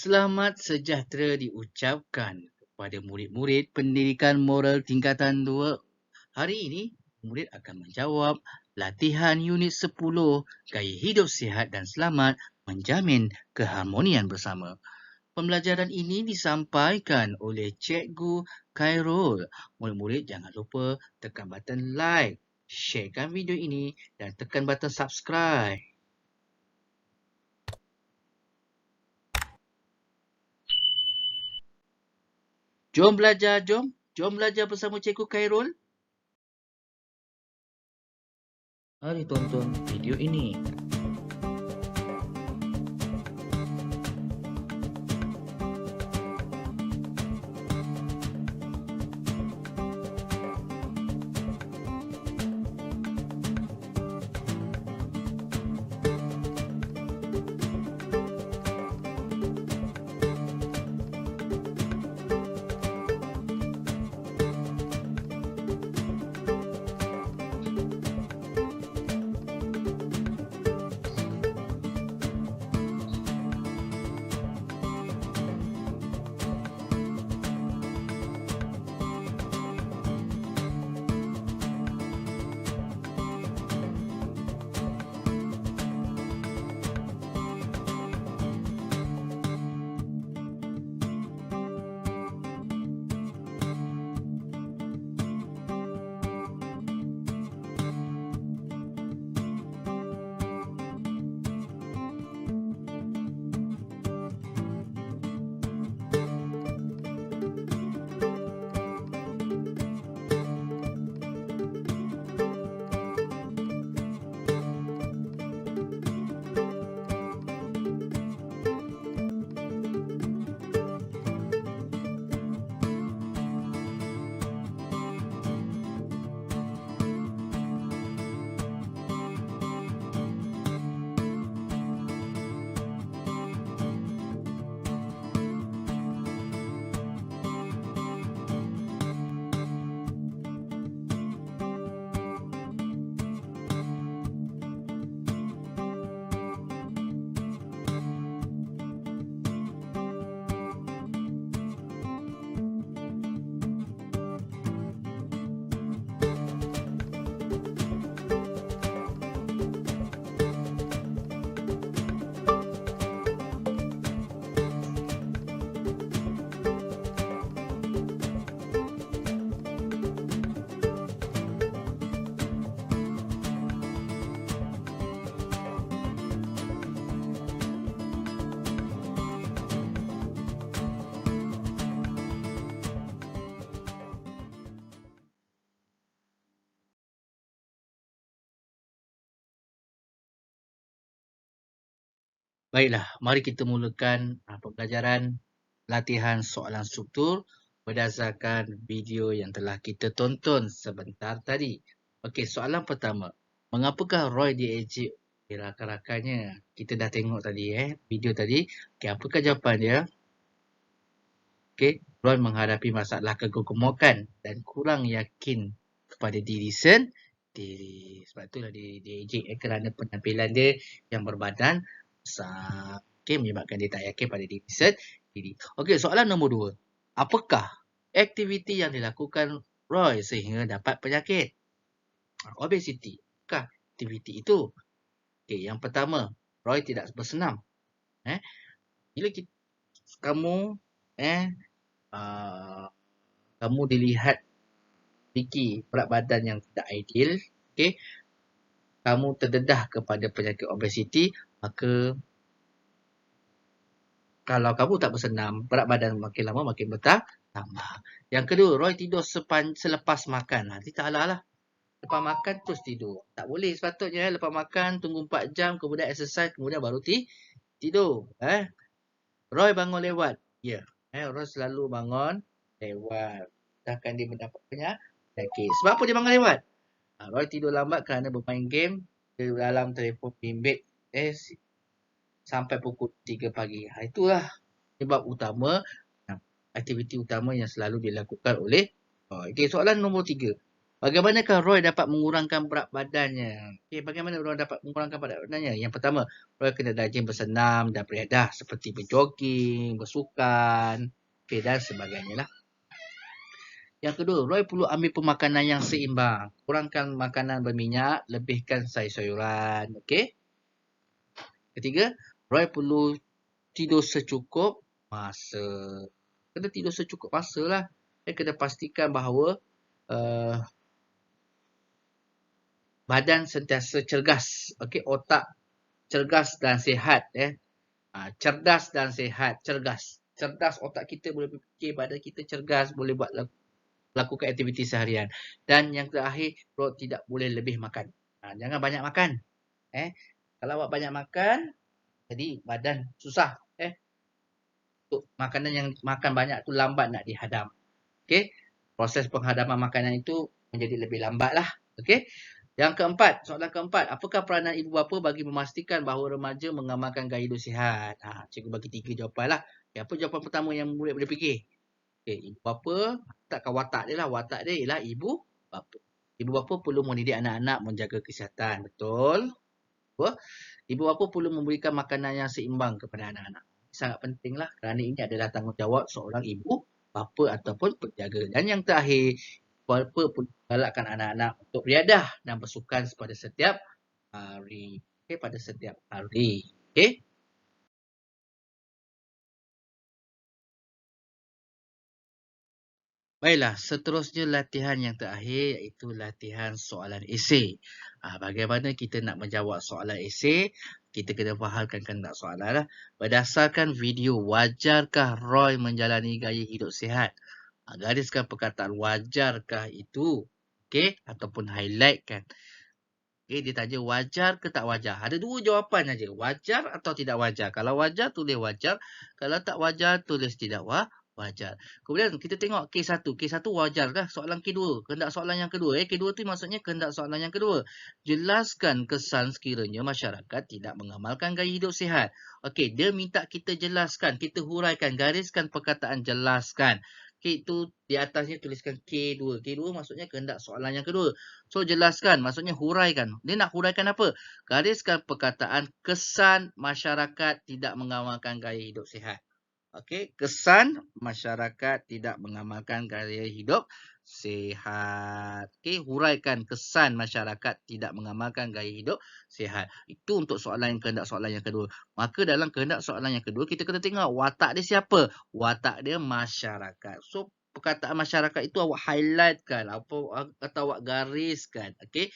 Selamat sejahtera diucapkan kepada murid-murid pendidikan moral tingkatan 2. Hari ini, murid akan menjawab latihan unit 10, gaya hidup sihat dan selamat menjamin keharmonian bersama. Pembelajaran ini disampaikan oleh Cikgu Khairul. Murid-murid jangan lupa tekan button like, sharekan video ini dan tekan button subscribe. Jom belajar, jom. Jom belajar bersama Cikgu Khairul. Mari tonton video ini. Baiklah, mari kita mulakan pembelajaran latihan soalan struktur berdasarkan video yang telah kita tonton sebentar tadi. Okey, soalan pertama. Mengapakah Roy diejek oleh rakan-rakannya? Kita dah tengok tadi video tadi. Okey, apakah jawapan dia? Okey, Roy menghadapi masalah kegemukan dan kurang yakin kepada diri sendiri. Sebab itulah dia diejek kerana penampilan dia yang berbadan besar. Okey, menyebabkan dia tak yakin pada diri sendiri. Okey, soalan nombor 2. Apakah aktiviti yang dilakukan Roy sehingga dapat penyakit? Obesiti. Apakah aktiviti itu? Okey, yang pertama, Roy tidak bersenam. Bila kamu kamu dilihat memiliki berat badan yang tidak ideal, okey, kamu terdedah kepada penyakit obesiti, maka kalau kamu tak bersenam, berat badan makin lama makin bertambah. Yang kedua, Roy tidur selepas makan. Nanti tak lah. Lepas makan terus tidur. Tak boleh sepatutnya. Lepas makan, tunggu 4 jam, kemudian exercise, kemudian baru tidur. Roy bangun lewat. Ya. Roy selalu bangun lewat. Sedangkan dia mendapat penyakit. Sebab apa dia bangun lewat? Roy tidur lambat kerana bermain game di dalam telefon bimbit sampai pukul 3 pagi. Itulah sebab utama, aktiviti utama yang selalu dilakukan oleh Roy. Okey, soalan nombor 3. Bagaimanakah Roy dapat mengurangkan berat badannya? Okey, bagaimana Roy dapat mengurangkan berat badannya? Yang pertama, Roy kena rajin bersenam dan beredah seperti berjoging, bersukan, okey, dan sebagainya lah. Yang kedua, Roy perlu ambil pemakanan yang seimbang. Kurangkan makanan berminyak, lebihkan sayur-sayuran. Okey. Ketiga, Roy perlu tidur secukup masa. Kena tidur secukup masa lah. Kena pastikan bahawa badan sentiasa cergas. Okey, otak cergas dan sihat. Cerdas dan sihat. Cergas. Cerdas otak kita boleh berfikir, badan kita cergas, boleh buat lakukan aktiviti seharian. Dan yang terakhir, perut tidak boleh lebih makan. Jangan banyak makan. Kalau awak banyak makan, jadi badan susah. Untuk makanan yang makan banyak tu lambat nak dihadam. Okey. Proses penghadaman makanan itu menjadi lebih lambat lah. Okey. Yang keempat, soalan keempat. Apakah peranan ibu bapa bagi memastikan bahawa remaja mengamalkan gaya hidup sihat? Cikgu bagi 3 jawapan lah. Apa jawapan pertama yang murid boleh fikir? Ibu bapa, takkan watak dia lah. Watak dia ialah ibu bapa. Ibu bapa perlu mendidik anak-anak menjaga kesihatan. Betul? Ibu bapa perlu memberikan makanan yang seimbang kepada anak-anak. Sangat penting lah kerana ini adalah tanggungjawab seorang ibu bapa ataupun penjaga. Dan yang terakhir, bapa perlu menggalakkan anak-anak untuk beriadah dan bersukan pada setiap hari. Okey, pada setiap hari. Okey. Baiklah, seterusnya latihan yang terakhir iaitu latihan soalan esei. Bagaimana kita nak menjawab soalan esei? Kita kena fahamkan kehendak soalan lah. Berdasarkan video, wajarkah Roy menjalani gaya hidup sihat? Gariskan perkataan wajarkah itu. Okey, ataupun highlight kan. Okey, dia tanya wajar ke tak wajar. Ada 2 jawapan saja. Wajar atau tidak wajar. Kalau wajar, tulis wajar. Kalau tak wajar, tulis tidak wajar. Kemudian kita tengok K1. K1 wajar kah? Soalan kedua. Kehendak soalan yang kedua. Kedua tu maksudnya kehendak soalan yang kedua. Jelaskan kesan sekiranya masyarakat tidak mengamalkan gaya hidup sihat. Okey, dia minta kita jelaskan. Kita huraikan. Gariskan perkataan jelaskan. Okey, itu di atasnya tuliskan K2. K2 maksudnya kehendak soalan yang kedua. So, jelaskan. Maksudnya huraikan. Dia nak huraikan apa? Gariskan perkataan kesan masyarakat tidak mengamalkan gaya hidup sihat. Okey, kesan masyarakat tidak mengamalkan gaya hidup sihat. Okey, huraikan kesan masyarakat tidak mengamalkan gaya hidup sihat. Itu untuk kehendak soalan yang kedua. Maka dalam kehendak soalan yang kedua, kita kena tengok watak dia siapa? Watak dia masyarakat. So, perkataan masyarakat itu awak highlightkan atau awak gariskan. Okey.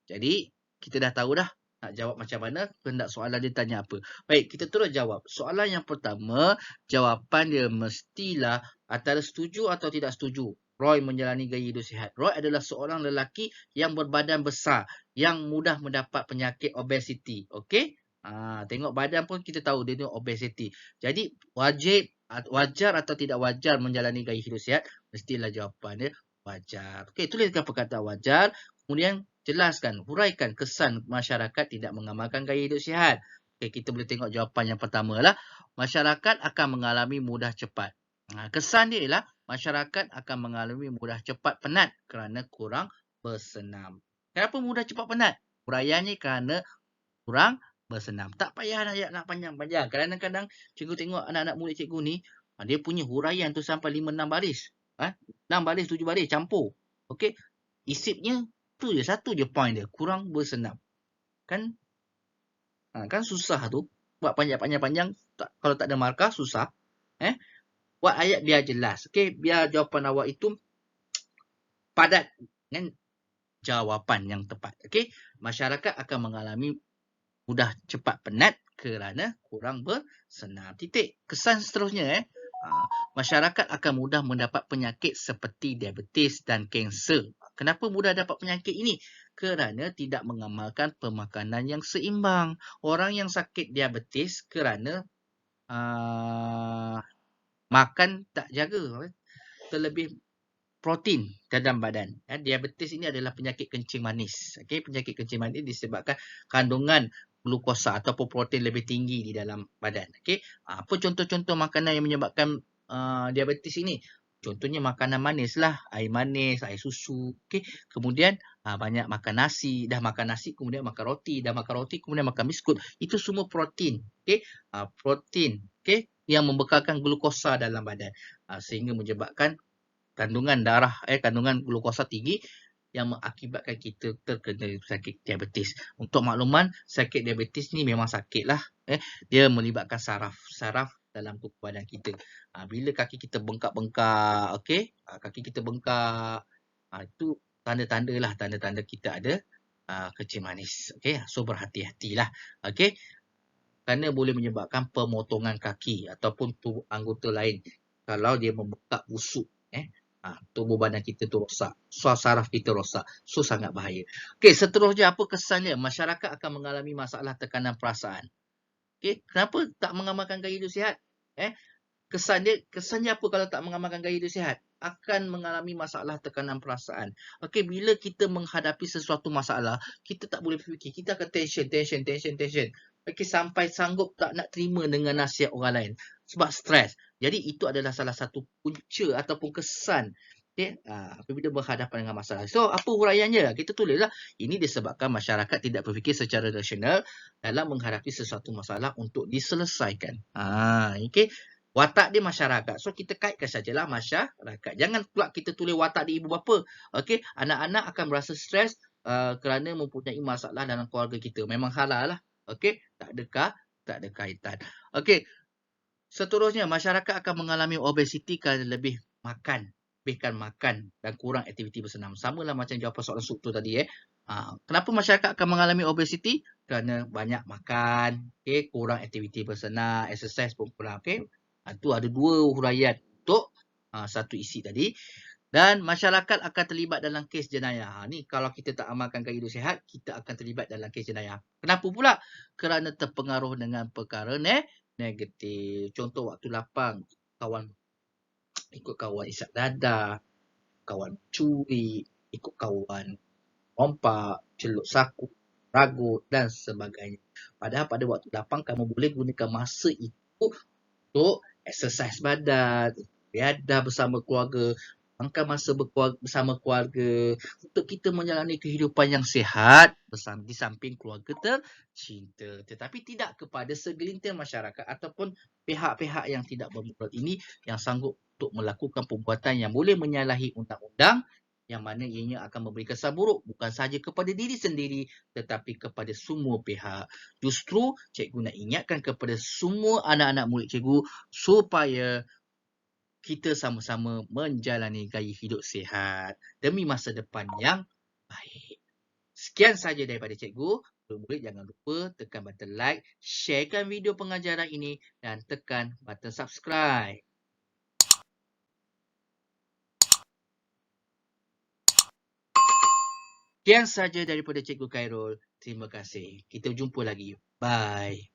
Jadi, kita dah tahu dah nak jawab macam mana, kehendak soalan dia tanya apa. Baik, kita terus jawab. Soalan yang pertama, jawapan dia mestilah antara setuju atau tidak setuju Roy menjalani gaya hidup sihat. Roy adalah seorang lelaki yang berbadan besar, yang mudah mendapat penyakit obesiti. Okey? Tengok badan pun kita tahu dia ni obesiti. Jadi, wajar atau tidak wajar menjalani gaya hidup sihat, mestilah jawapan dia wajar. Okey, tuliskan perkataan wajar. Kemudian jelaskan, huraikan kesan masyarakat tidak mengamalkan gaya hidup sihat. Okey, kita boleh tengok jawapan yang pertama lah. Masyarakat akan mengalami mudah cepat. Kesan dia ialah masyarakat akan mengalami mudah cepat penat kerana kurang bersenam. Kenapa mudah cepat penat? Huraiannya kerana kurang bersenam. Tak payah nak panjang-panjang. Kadang-kadang cikgu tengok anak-anak murid cikgu ni, dia punya huraian tu sampai 5-6 baris. 6 baris, 7 baris, campur. Okey, isipnya tu je, satu je point dia, kurang bersenam. Kan susah tu. Buat panjang-panjang, kalau tak ada markah, susah. Buat ayat biar jelas. Okey, biar jawapan awak itu padat dengan jawapan yang tepat. Okey, masyarakat akan mengalami mudah cepat penat kerana kurang bersenam. Titik. Kesan seterusnya, masyarakat akan mudah mendapat penyakit seperti diabetes dan kanser. Kenapa mudah dapat penyakit ini? Kerana tidak mengamalkan pemakanan yang seimbang. Orang yang sakit diabetes kerana makan tak jaga, terlebih protein dalam badan. Diabetes ini adalah penyakit kencing manis. Okey, penyakit kencing manis disebabkan kandungan glukosa ataupun protein lebih tinggi di dalam badan. Okey, apa contoh-contoh makanan yang menyebabkan diabetes ini? Contohnya makanan manis lah, air manis, air susu, okey. Kemudian banyak makan nasi, dah makan nasi kemudian makan roti, dah makan roti kemudian makan biskut. Itu semua protein, okey. Protein, okey, yang membekalkan glukosa dalam badan. Sehingga menyebabkan kandungan glukosa tinggi yang mengakibatkan kita terkena sakit diabetes. Untuk makluman, sakit diabetes ni memang sakit lah. Dia melibatkan saraf dalam tubuh badan kita. Bila kaki kita bengkak-bengkak, okey, kaki kita bengkak, itu tanda-tanda lah, tanda-tanda kita ada kencing manis. Okey, so berhati-hatilah. Okey, kerana boleh menyebabkan pemotongan kaki ataupun tubuh anggota lain kalau dia membengkak busuk. Tubuh badan kita tu rosak, saraf kita rosak, so sangat bahaya. Okey, seterusnya apa kesannya? Masyarakat akan mengalami masalah tekanan perasaan. Okey, kenapa tak mengamalkan gaya hidup sihat? Kesannya apa kalau tak mengamalkan gaya hidup sihat? Akan mengalami masalah tekanan perasaan. Okey, bila kita menghadapi sesuatu masalah, kita tak boleh fikir, kita akan tension. Okey, sampai sanggup tak nak terima dengan nasihat orang lain sebab stres. Jadi itu adalah salah satu punca ataupun kesan, okey, apabila berhadapan dengan masalah. So, apa huraiannya? Kita tulislah, ini disebabkan masyarakat tidak berfikir secara rasional dalam menghadapi sesuatu masalah untuk diselesaikan. Okey. Watak dia masyarakat. So, kita kaitkan sajalah masyarakat. Jangan pula kita tulis watak dia ibu bapa. Okey, anak-anak akan berasa stres kerana mempunyai masalah dalam keluarga kita. Memang halal lah. Okey, tak ada kaitan. Okey, seterusnya masyarakat akan mengalami obesiti kerana lebihkan makan dan kurang aktiviti bersenam. Samalah macam jawapan soalan sub tu tadi. Kenapa masyarakat akan mengalami obesiti? Kerana banyak makan, okey, kurang aktiviti bersenam, exercise pun kurang, okey. Itu ada dua huraian untuk satu isi tadi. Dan masyarakat akan terlibat dalam kes jenayah. Ni kalau kita tak amalkan gaya hidup sihat, kita akan terlibat dalam kes jenayah. Kenapa pula? Kerana terpengaruh dengan perkara negatif. Contoh waktu lapang, ikut kawan isap dadah, kawan curi, ikut kawan rompak, celup saku, ragut dan sebagainya. Padahal pada waktu lapang kamu boleh gunakan masa itu untuk exercise badan, beriadah bersama keluarga, luangkan masa bersama keluarga untuk kita menjalani kehidupan yang sihat di samping keluarga tercinta. Tetapi tidak kepada segelintir masyarakat ataupun pihak-pihak yang tidak bermoral ini yang sanggup untuk melakukan perbuatan yang boleh menyalahi undang-undang, yang mana ianya akan memberi kesan buruk bukan sahaja kepada diri sendiri tetapi kepada semua pihak. Justru cikgu nak ingatkan kepada semua anak-anak murid cikgu supaya kita sama-sama menjalani gaya hidup sihat demi masa depan yang baik. Sekian sahaja daripada cikgu. Murid-murid jangan lupa tekan button like, sharekan video pengajaran ini dan tekan button subscribe. Sekian sahaja daripada Cikgu Khairul. Terima kasih. Kita jumpa lagi. Bye.